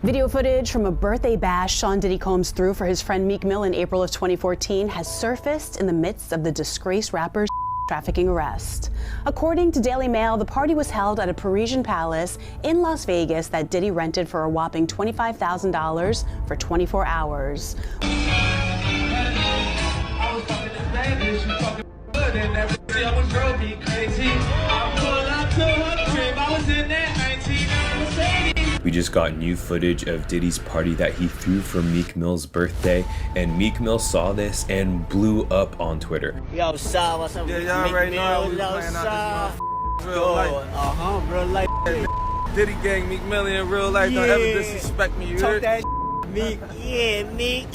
Video footage from a birthday bash Sean Diddy Combs threw for his friend Meek Mill in April of 2014 has surfaced in the midst of the disgraced rapper's trafficking arrest. According to Daily Mail, the party was held at a Parisian palace in Las Vegas that Diddy rented for a whopping $25,000 for 24 hours. We just got new footage of Diddy's party that he threw for Meek Mill's birthday, and Meek Mill saw this and blew up on Twitter. Yo, Shaw, what's up? Yeah, y'all already know how we playing out this real life. Real life. Diddy gang, Meek Mill in real life. Don't ever disrespect me, you Talk heard? that Meek. Yeah, Meek.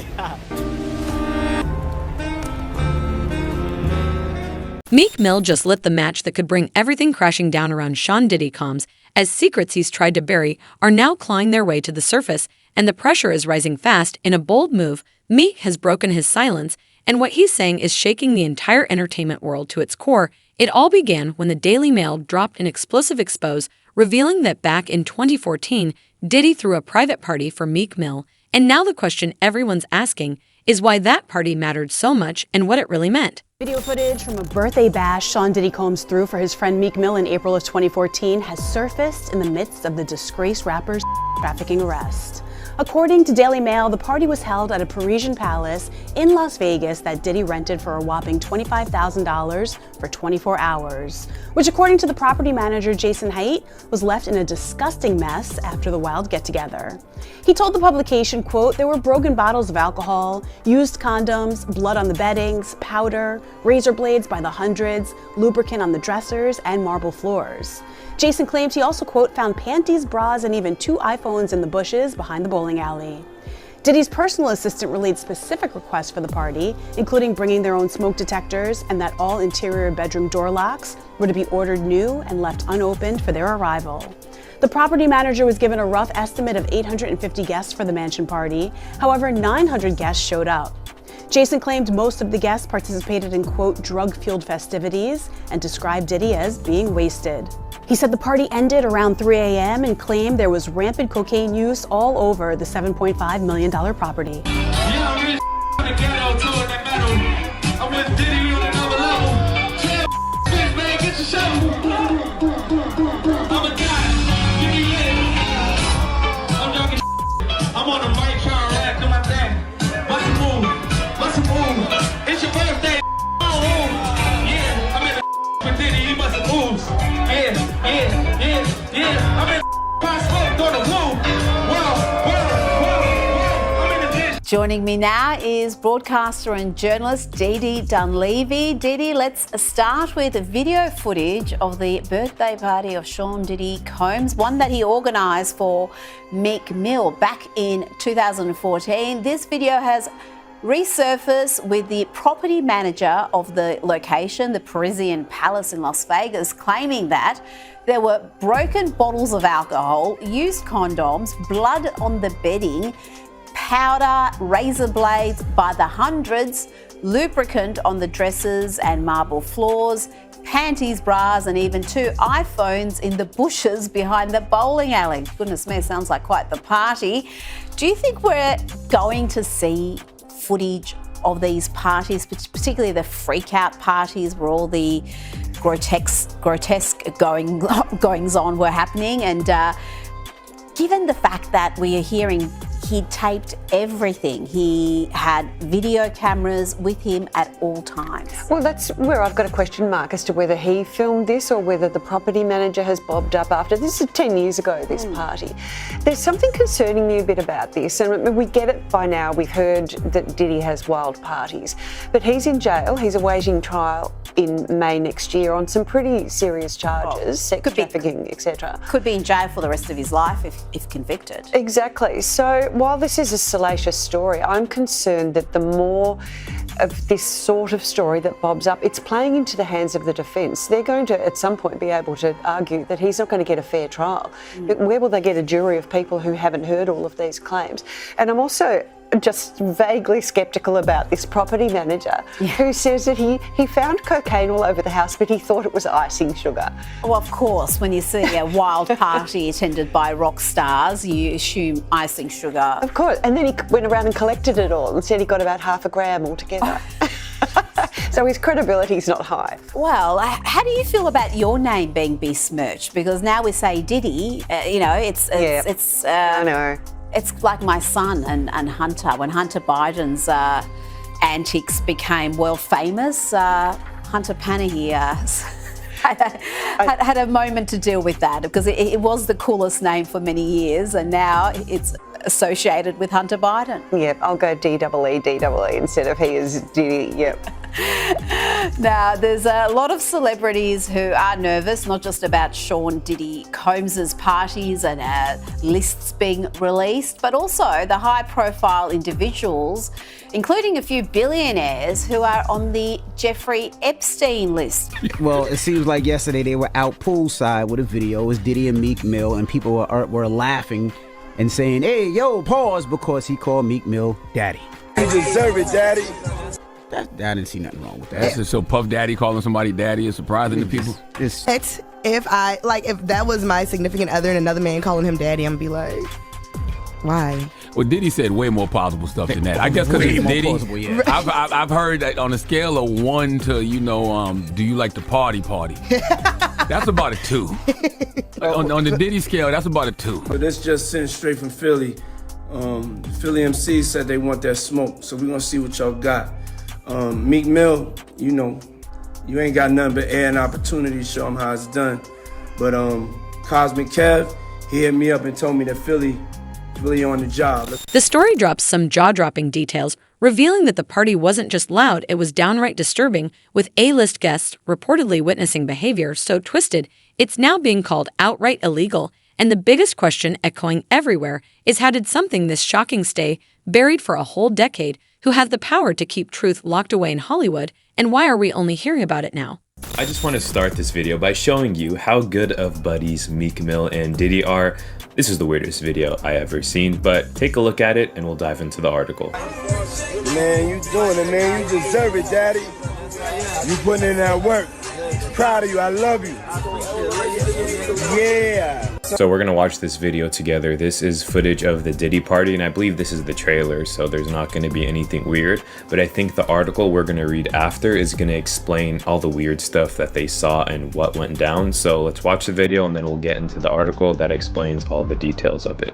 Meek Mill just lit the match that could bring everything crashing down around Sean Diddy Combs, as secrets he's tried to bury are now clawing their way to the surface, and the pressure is rising fast. In a bold move, Meek has broken his silence, and what he's saying is shaking the entire entertainment world to its core. It all began when the Daily Mail dropped an explosive expose revealing that back in 2014, Diddy threw a private party for Meek Mill, and now the question everyone's asking is why that party mattered so much and what it really meant. Video footage from a birthday bash Sean Diddy Combs threw for his friend Meek Mill in April of 2014 has surfaced in the midst of the disgraced rapper's trafficking arrest. According to Daily Mail, the party was held at a Parisian palace in Las Vegas that Diddy rented for a whopping $25,000 for 24 hours, which, according to the property manager Jason Haidt, was left in a disgusting mess after the wild get-together. He told the publication, quote, "There were broken bottles of alcohol, used condoms, blood on the beddings, powder, razor blades by the hundreds, lubricant on the dressers, and marble floors." Jason claims he also, quote, "found panties, bras, and even 2 iPhones in the bushes behind the bowling alley." Diddy's personal assistant relayed specific requests for the party, including bringing their own smoke detectors and that all interior bedroom door locks were to be ordered new and left unopened for their arrival. The property manager was given a rough estimate of 850 guests for the mansion party. However, 900 guests showed up. Jason claimed most of the guests participated in, quote, drug-fueled festivities and described Diddy as being wasted. He said the party ended around 3 a.m. and claimed there was rampant cocaine use all over the $7.5 million property. I'm on the mic trying to rap to my thing. What's the move? What's the move? It's your birthday. Yeah, I'm in the with Diddy. He must have moves. Yeah. I'm in the passport on the woo. I'm in the dish. Joining me now is broadcaster and journalist Didi Dunleavy. Didi, let's start with a video footage of the birthday party of Sean Diddy Combs, one that he organised for Meek Mill back in 2014. This video has resurfaced with the property manager of the location, the Parisian Palace in Las Vegas, claiming that there were broken bottles of alcohol, used condoms, blood on the bedding, powder, razor blades by the hundreds, lubricant on the dressers and marble floors, panties, bras, and even 2 iPhones in the bushes behind the bowling alley. Goodness me, sounds like quite the party. Do you think we're going to see footage of these parties, particularly the freak-out parties where all the grotesque goings-on were happening? And given the fact that we are hearing he taped everything, he had video cameras with him at all times. Well, that's where I've got a question mark as to whether he filmed this or whether the property manager has bobbed up after. This is 10 years ago, this party. There's something concerning me a bit about this, and we get it by now. We've heard that Diddy has wild parties, but he's in jail. He's awaiting trial in May next year on some pretty serious charges, sex trafficking, etc. Could be in jail for the rest of his life if convicted. Exactly. So while this is a salacious story, I'm concerned that the more of this sort of story that bobs up, it's playing into the hands of the defence. They're going to, at some point, be able to argue that he's not going to get a fair trial. But where will they get a jury of people who haven't heard all of these claims? And I'm also just vaguely sceptical about this property manager who says that he found cocaine all over the house, but he thought it was icing sugar. Well, of course, when you see a wild party attended by rock stars, you assume icing sugar. Of course. And then he went around and collected it all and said he got about half a gram altogether. So his credibility's not high. Well, how do you feel about your name being besmirched? Because now we say Diddy, you know, it's I know. It's like my son and Hunter. When Hunter Biden's antics became world famous, Hunter Panahir had a moment to deal with that because it was the coolest name for many years, and now it's associated with Hunter Biden. Yep, I'll go DEE instead of he is Diddy. Yep. Now, there's a lot of celebrities who are nervous, not just about Sean Diddy Combs's parties and lists being released, but also the high-profile individuals, including a few billionaires who are on the Jeffrey Epstein list. Well, it seems like yesterday they were out poolside with a video. It was Diddy and Meek Mill, and people were laughing and saying, "Hey, yo, pause," because he called Meek Mill daddy. You deserve it, daddy. I didn't see nothing wrong with that. So Puff Daddy calling somebody daddy is surprising to people? It's If that was my significant other and another man calling him daddy, I'm gonna be like, why? Well, Diddy said way more plausible stuff than that. I guess because it's Diddy. Plausible, yeah. I've heard that on a scale of 1 to, do you like to party? That's about a 2. on the Diddy scale, that's about a 2. But this just sent straight from Philly. Philly MC said they want that smoke, so we're gonna see what y'all got. Meek Mill, you ain't got nothing but air and opportunity to show them how it's done. But Cosmic Kev, he hit me up and told me that Philly is really on the job. The story drops some jaw-dropping details, revealing that the party wasn't just loud, it was downright disturbing, with A-list guests reportedly witnessing behavior so twisted it's now being called outright illegal. And the biggest question echoing everywhere is, how did something this shocking stay buried for a whole decade, who have the power to keep truth locked away in Hollywood, and why are we only hearing about it now? I just want to start this video by showing you how good of buddies Meek Mill and Diddy are. This is the weirdest video I ever seen, but take a look at it and we'll dive into the article. Man, you doing it, man. You deserve it, daddy. You putting in that work. Proud of you. I love you. Yeah. So we're gonna watch this video together. This is footage of the Diddy party, and I believe this is the trailer, so there's not gonna be anything weird. But I think the article we're gonna read after is gonna explain all the weird stuff that they saw and what went down. So let's watch the video and then we'll get into the article that explains all the details of it.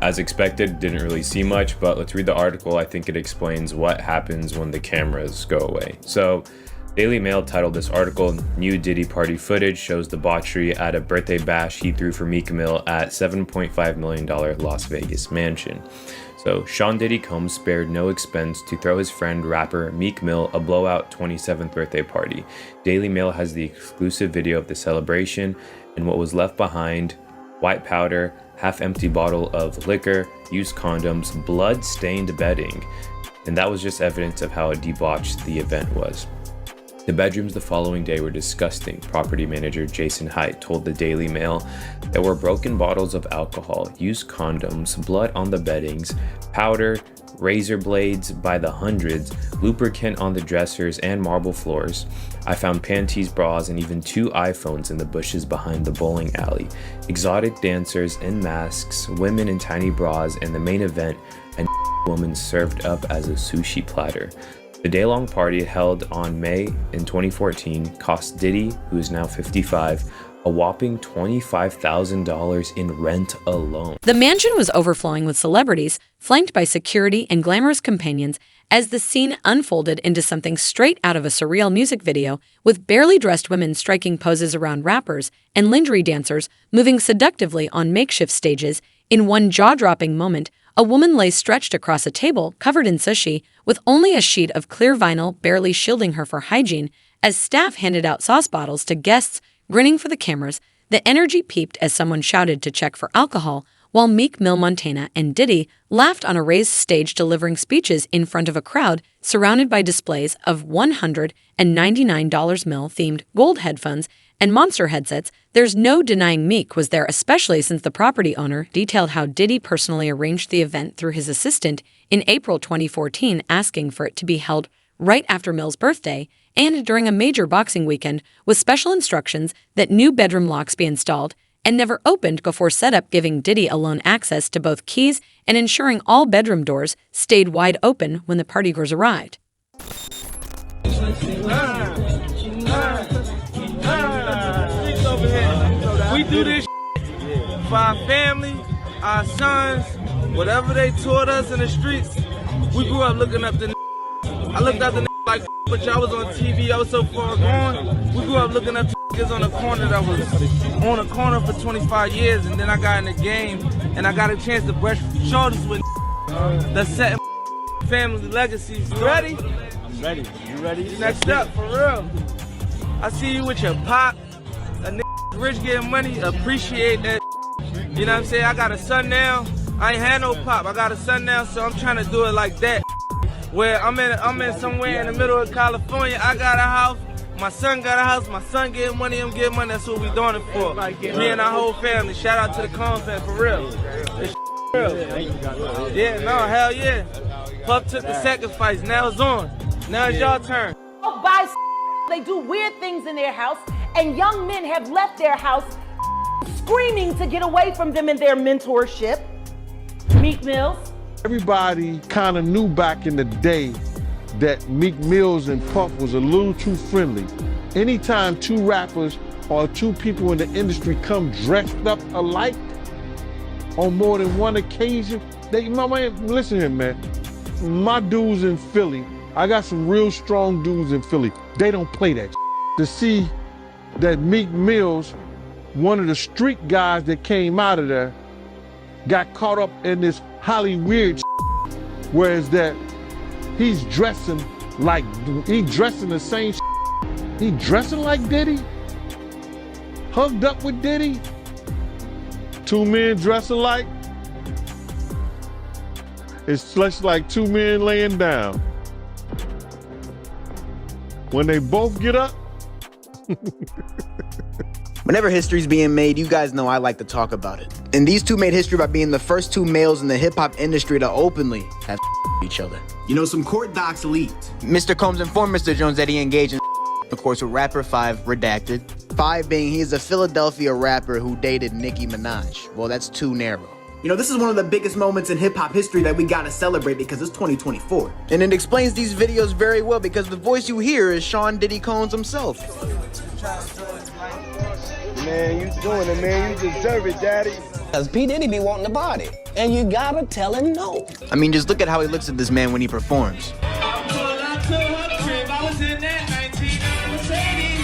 As expected, didn't really see much, but let's read the article. I think it explains what happens when the cameras go away. So, Daily Mail titled this article, "New Diddy Party Footage Shows Debauchery at a Birthday Bash He Threw for Meek Mill at $7.5 million Las Vegas Mansion." So, Sean Diddy Combs spared no expense to throw his friend rapper Meek Mill a blowout 27th birthday party. Daily Mail has the exclusive video of the celebration and what was left behind: white powder, half-empty bottle of liquor, used condoms, blood-stained bedding. And that was just evidence of how debauched the event was. The bedrooms the following day were disgusting. Property manager Jason Haidt told the Daily Mail there were broken bottles of alcohol, used condoms, blood on the beddings, powder, razor blades by the hundreds, lubricant on the dressers and marble floors. I found panties, bras, and even 2 iPhones in the bushes behind the bowling alley. Exotic dancers in masks, women in tiny bras, and the main event, a woman served up as a sushi platter. The day-long party held on May in 2014 cost Diddy, who is now 55, a whopping $25,000 in rent alone. The mansion was overflowing with celebrities, flanked by security and glamorous companions, as the scene unfolded into something straight out of a surreal music video, with barely dressed women striking poses around rappers and lingerie dancers moving seductively on makeshift stages. In one jaw-dropping moment, a woman lay stretched across a table covered in sushi, with only a sheet of clear vinyl barely shielding her for hygiene, as staff handed out sauce bottles to guests grinning for the cameras. The energy peaked as someone shouted to check for alcohol, while Meek Mill Montana and Diddy laughed on a raised stage delivering speeches in front of a crowd surrounded by displays of $199 Mill-themed gold headphones and monster headsets. There's no denying Meek was there, especially since the property owner detailed how Diddy personally arranged the event through his assistant in April 2014, asking for it to be held right after Mill's birthday and during a major boxing weekend, with special instructions that new bedroom locks be installed and never opened before setup, giving Diddy alone access to both keys and ensuring all bedroom doors stayed wide open when the partygoers arrived. We do this for our family, our sons, whatever they taught us in the streets. We grew up looking up to I looked up to like, but y'all was on TV, I was so far gone. We grew up looking up to niggas on the corner that was on the corner for 25 years, and then I got in the game, and I got a chance to brush shoulders with that's setting family legacies. You ready? I'm ready. You ready? Next up, for real. I see you with your pop. A nigga rich getting money, appreciate that. You know what I'm saying? I got a son now. I ain't had no pop. I got a son now, so I'm trying to do it like that. Where I'm in somewhere in the middle of California. I got a house. My son got a house. My son getting money. I'm getting money. That's what we doing it for. Me and our whole family. Shout out to the Combs family, for real. It's real. Yeah, no, hell yeah. Puff took the sacrifice. Now it's on. Now it's y'all turn. They do weird things in their house, and young men have left their house screaming to get away from them in their mentorship. Meek Mills. Everybody kind of knew back in the day that Meek Mills and Puff was a little too friendly. Anytime 2 rappers or 2 people in the industry come dressed up alike on more than one occasion, listen here, man. My dudes in Philly, I got some real strong dudes in Philly. They don't play that shit. To see that Meek Mills, one of the street guys that came out of there, got caught up in this Hollywood shit, whereas that he's dressing the same shit. He dressing like Diddy, hugged up with Diddy, 2 men dressing like. It's just like 2 men laying down. When they both get up. Whenever history's being made, you guys know I like to talk about it. And these 2 made history by being the first 2 males in the hip-hop industry to openly have each other. You know, some court docs leaked. Mr. Combs informed Mr. Jones that he engaged in of course, with rapper 5 redacted. 5 being he is a Philadelphia rapper who dated Nicki Minaj. Well, that's too narrow. You know, this is one of the biggest moments in hip-hop history that we gotta celebrate because it's 2024. And it explains these videos very well because the voice you hear is Sean Diddy Combs himself. Man, you doing it, man. You deserve it, daddy. Cause P. Diddy be wanting to party, and you gotta tell him no. I mean, just look at how he looks at this man when he performs.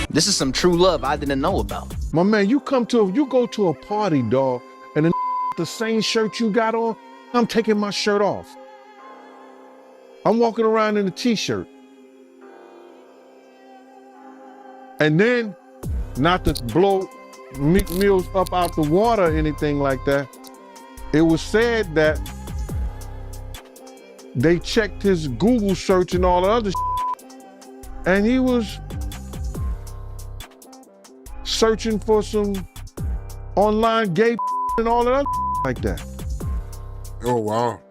This is some true love I didn't know about. My man, you go to a party, dog, and the same shirt you got on, I'm taking my shirt off. I'm walking around in a t-shirt. And then, not to blow Meek Mill up out the water or anything like that, it was said that they checked his Google search and all the other and he was searching for some online gay and all that like that. Oh, wow.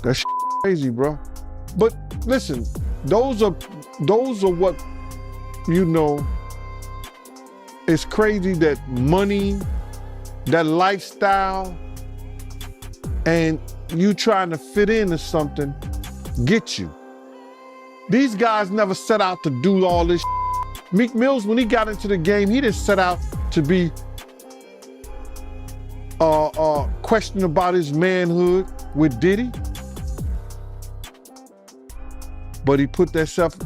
That's crazy, bro. But listen, those are what, you know, it's crazy that money, that lifestyle, and you trying to fit into something get you. These guys never set out to do all this. Meek Mills, when he got into the game, he didn't set out to be questioning about his manhood with Diddy. But he put himself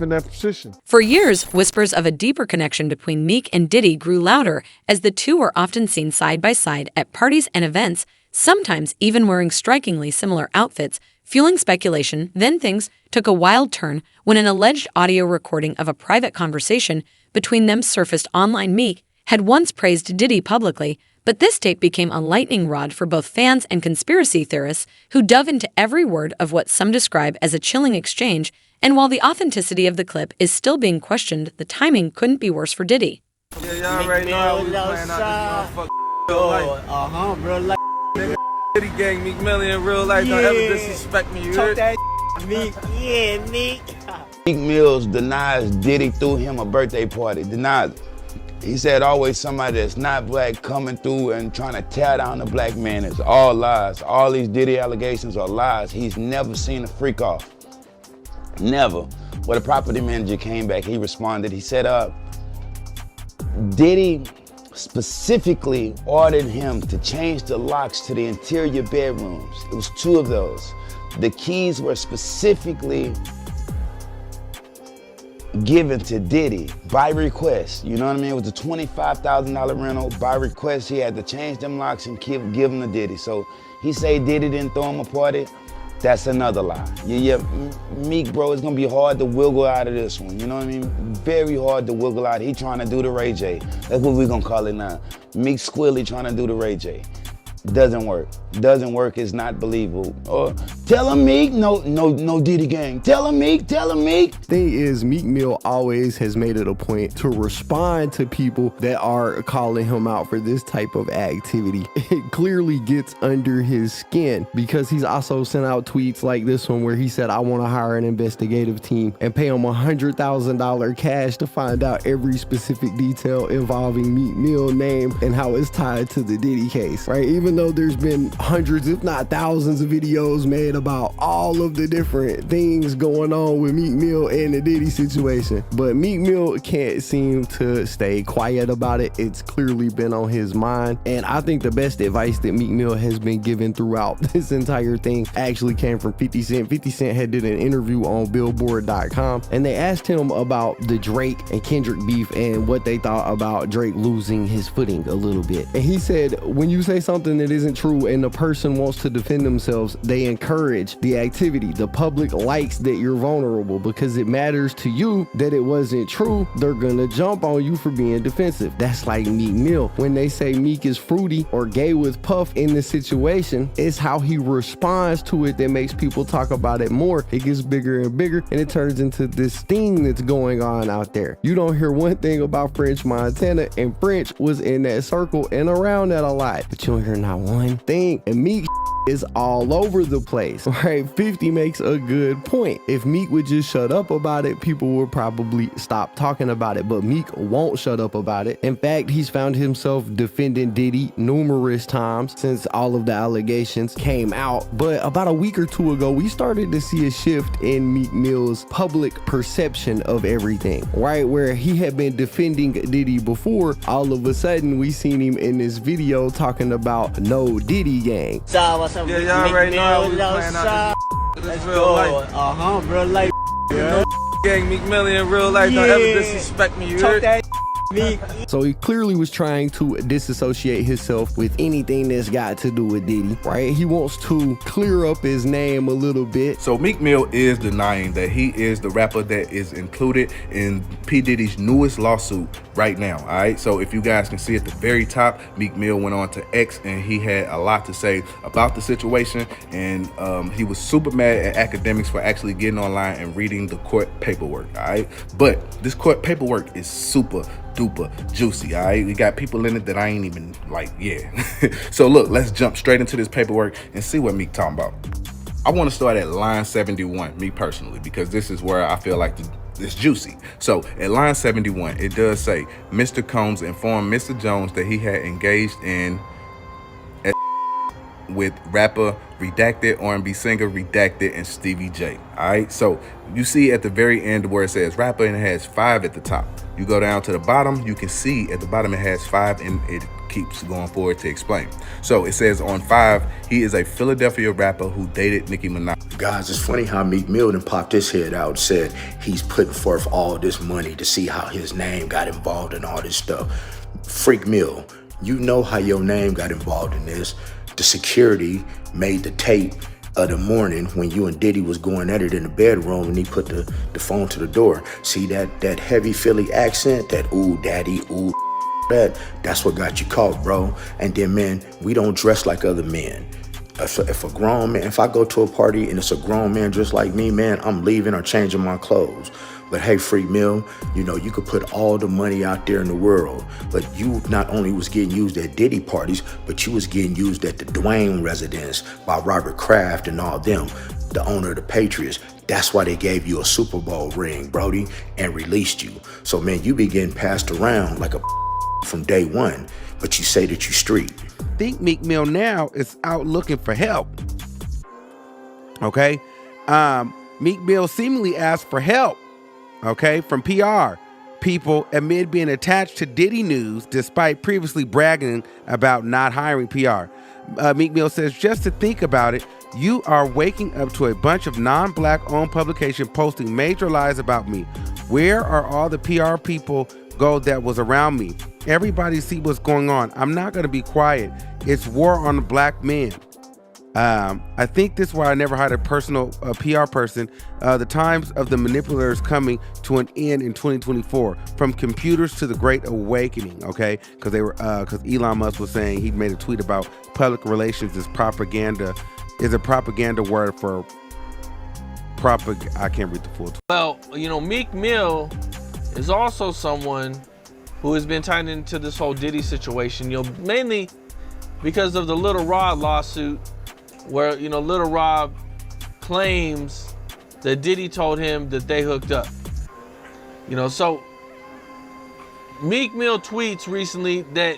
in that position. For years, whispers of a deeper connection between Meek and Diddy grew louder as the two were often seen side by side at parties and events, sometimes even wearing strikingly similar outfits, fueling speculation. Then things took a wild turn when an alleged audio recording of a private conversation between them surfaced online. Meek had once praised Diddy publicly, but this tape became a lightning rod for both fans and conspiracy theorists who dove into every word of what some describe as a chilling exchange. And while the authenticity of the clip is still being questioned, the timing couldn't be worse for Diddy. Yeah, y'all already know how we playing out this motherfucker. Real life. Nigga, Diddy gang, Meek Mill in real life. Don't ever disrespect me, you heard? Meek, yeah, Meek. Meek Mills denies Diddy threw him a birthday party, denies it. He said always somebody that's not black coming through and trying to tear down the black man. It's all lies. All these Diddy allegations are lies. He's never seen a freak off. Never. When the property manager came back, he responded. He said, Diddy specifically ordered him to change the locks to the interior bedrooms. It was 2 of those. The keys were specifically given to Diddy by request. You know what I mean? It was a $25,000 rental by request. He had to change them locks and give them to Diddy. So he say Diddy didn't throw him a party. That's another lie. Yeah, Meek, bro, it's gonna be hard to wiggle out of this one. You know what I mean? Very hard to wiggle out. He trying to do the Ray J. That's what we gonna call it now. Meek Squilly trying to do the Ray J. Doesn't work. Doesn't work. It's not believable. Or tell him Meek, no Diddy gang. Tell him Meek, tell him Meek. Thing is, Meek Mill always has made it a point to respond to people that are calling him out for this type of activity. It clearly gets under his skin because he's also sent out tweets like this one where he said, I want to hire an investigative team and pay him $100,000 cash to find out every specific detail involving Meek Mill name and how it's tied to the Diddy case, right? Even though there's been hundreds, if not thousands of videos made about all of the different things going on with Meek Mill and the Diddy situation. But Meek Mill can't seem to stay quiet about it. It's clearly been on his mind. And I think the best advice that Meek Mill has been given throughout this entire thing actually came from 50 Cent. 50 Cent had did an interview on Billboard.com and they asked him about the Drake and Kendrick beef and what they thought about Drake losing his footing a little bit. And he said, when you say something that isn't true and the person wants to defend themselves, they encourage the activity. The public likes that you're vulnerable because it matters to you that it wasn't true. They're gonna jump on you for being defensive. That's like Meek Mill. When they say Meek is fruity or gay with Puff in the situation, it's how he responds to it that makes people talk about it more. It gets bigger and bigger and it turns into this thing that's going on out there. You don't hear one thing about French Montana, and French was in that circle and around that a lot, but you don't hear not not one thing. And Meek is all over the place, right? 50 makes a good point. If Meek would just shut up about it, people would probably stop talking about it, but Meek won't shut up about it. In fact, he's found himself defending Diddy numerous times since all of the allegations came out. But about a week or two ago, we started to see a shift in Meek Mill's public perception of everything, right? Where he had been defending Diddy before, all of a sudden we seen him in this video talking about no Diddy gang. Yeah, y'all already know how we playing out this real life. Real life. Gang Meek Mill in real life. Don't ever disrespect me, you heard? So he clearly was trying to disassociate himself with anything that's got to do with Diddy, right? He wants to clear up his name a little bit. So Meek Mill is denying that he is the rapper that is included in P. Diddy's newest lawsuit right now, all right? So if you guys can see at the very top, Meek Mill went on to X and he had a lot to say about the situation, and he was super mad at academics for actually getting online and reading the court paperwork, all right? But this court paperwork is super duper juicy, all right? We got people in it that I ain't even like, So look, let's jump straight into this paperwork and see what Meek talking about. I want to start at line 71, me personally, because this is where I feel like it's juicy. So at line 71, it does say, Mr. Combs informed Mr. Jones that he had engaged in with rapper Redacted, R&B singer Redacted, and Stevie J. All right, so you see at the very end where it says rapper and it has 5 at the top. You go down to the bottom, you can see at the bottom it has 5 and it keeps going forward to explain. So it says on 5, he is a Philadelphia rapper who dated Nicki Minaj. Guys, it's funny how Meek Mill then popped his head out and said he's putting forth all this money to see how his name got involved in all this stuff. Freak Mill, you know how your name got involved in this. The security made the tape of the morning when you and Diddy was going at it in the bedroom and he put the phone to the door. See that heavy Philly accent, that ooh daddy, ooh that's what got you caught, bro. And then, man, we don't dress like other men. If a grown man, if I go to a party and it's a grown man just like me, man, I'm leaving or changing my clothes. But hey, Freak Mill, you know, you could put all the money out there in the world, but you not only was getting used at Diddy parties, but you was getting used at the Dwayne residence by Robert Kraft and all them, the owner of the Patriots. That's why they gave you a Super Bowl ring, Brody, and released you. So, man, you be getting passed around like a from day one, but you say that you street. I think Meek Mill now is out looking for help. Okay? Meek Mill seemingly asked for help, okay, from PR people amid being attached to Diddy News despite previously bragging about not hiring PR. Meek Mill says, just to think about it, you are waking up to a bunch of non-black owned publication posting major lies about me. Where are all the PR people go that was around me? Everybody see what's going on. I'm not going to be quiet. It's war on the black men. I think this is why I never hired a personal PR person. The times of the manipulators coming to an end in 2024, from computers to the Great Awakening. Okay, because Elon Musk was saying, he made a tweet about public relations is propaganda, is a propaganda word for I can't read the full tweet. Well, you know, Meek Mill is also someone who has been tied into this whole Diddy situation, you know, mainly because of the Little Rob lawsuit, where, you know, Little Rob claims that Diddy told him that they hooked up. You know, so Meek Mill tweets recently that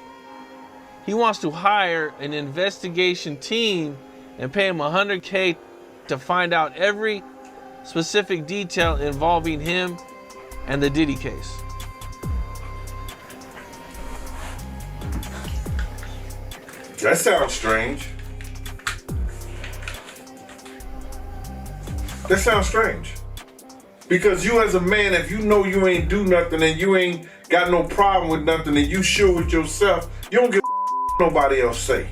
he wants to hire an investigation team and pay him $100K to find out every specific detail involving him and the Diddy case. That sounds strange. That sounds strange. Because you as a man, if you know you ain't do nothing and you ain't got no problem with nothing and you sure with yourself, you don't give a nobody else say.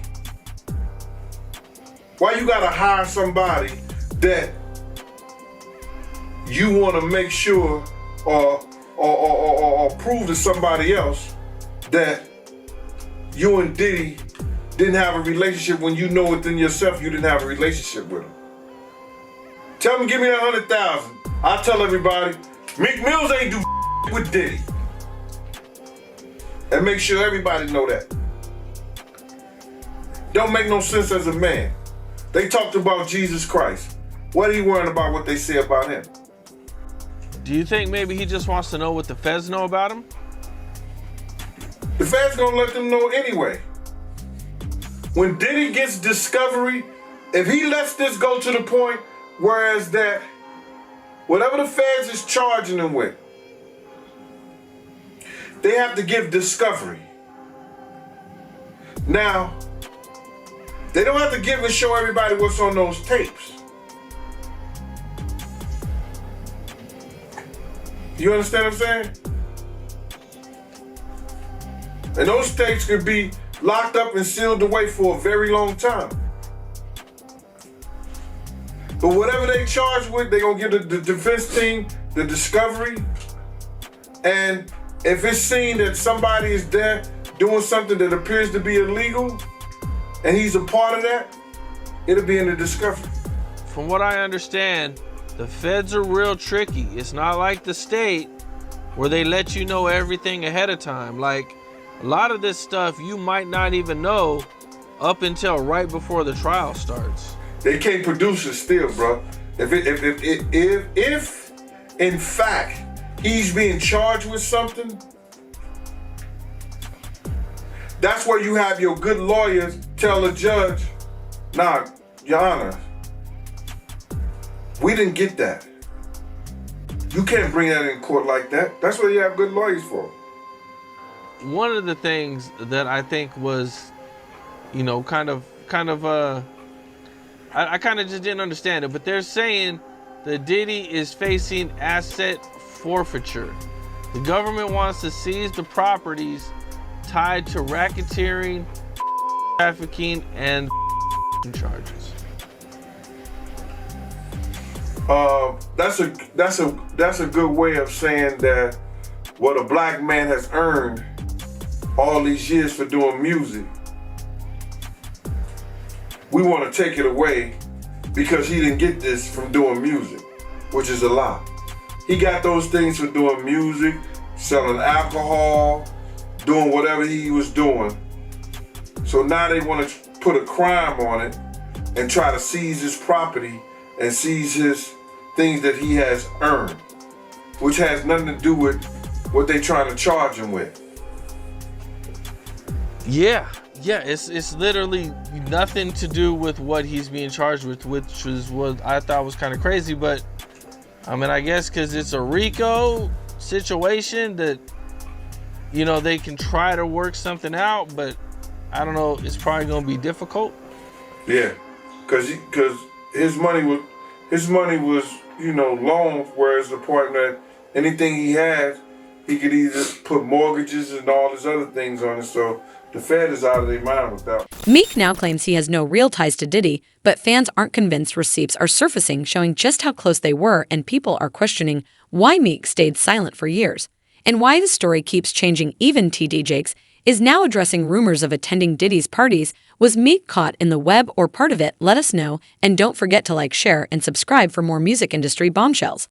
Why you gotta hire somebody that you wanna make sure or prove to somebody else that you and Diddy didn't have a relationship when you know within yourself you didn't have a relationship with him? Tell him, give me that 100,000. I'll tell everybody, Meek Mills ain't do with Diddy. And make sure everybody know that. Don't make no sense as a man. They talked about Jesus Christ. What are you worrying about what they say about him? Do you think maybe he just wants to know what the feds know about him? The feds gonna let them know anyway. When Diddy gets discovery, if he lets this go to the point whereas that whatever the feds is charging him with, they have to give discovery. Now, they don't have to give and show everybody what's on those tapes. You understand what I'm saying? And those tapes could be locked up and sealed away for a very long time. But whatever they charged with, they're gonna give the defense team the discovery. And if it's seen that somebody is there doing something that appears to be illegal, and he's a part of that, it'll be in the discovery. From what I understand, the feds are real tricky. It's not like the state where they let you know everything ahead of time. Like, a lot of this stuff you might not even know up until right before the trial starts. They can't produce it still, bro. If in fact he's being charged with something, that's where you have your good lawyers tell the judge, nah, Your Honor, we didn't get that. You can't bring that in court like that. That's what you have good lawyers for. One of the things that I think was, you know, I kind of just didn't understand it, but they're saying that Diddy is facing asset forfeiture. The government wants to seize the properties tied to racketeering, trafficking, and charges. That's a good way of saying that what a black man has earned all these years for doing music, we want to take it away because he didn't get this from doing music, which is a lie. He got those things for doing music, selling alcohol, doing whatever he was doing. So now they want to put a crime on it and try to seize his property and seize his things that he has earned, which has nothing to do with what they're trying to charge him with. Yeah, it's literally nothing to do with what he's being charged with, which is what I thought was kind of crazy. But I mean, I guess because it's a RICO situation that, you know, they can try to work something out, but I don't know, it's probably gonna be difficult. Yeah, because his money was, you know, loaned, whereas the point that anything he has, he could either put mortgages and all his other things on it. So the Fed is out of their mind with that. Meek now claims he has no real ties to Diddy, but fans aren't convinced receipts are surfacing showing just how close they were, and people are questioning why Meek stayed silent for years. And why the story keeps changing. Even TD Jakes is now addressing rumors of attending Diddy's parties. Was Meek caught in the web or part of it? Let us know, and don't forget to like, share, and subscribe for more music industry bombshells.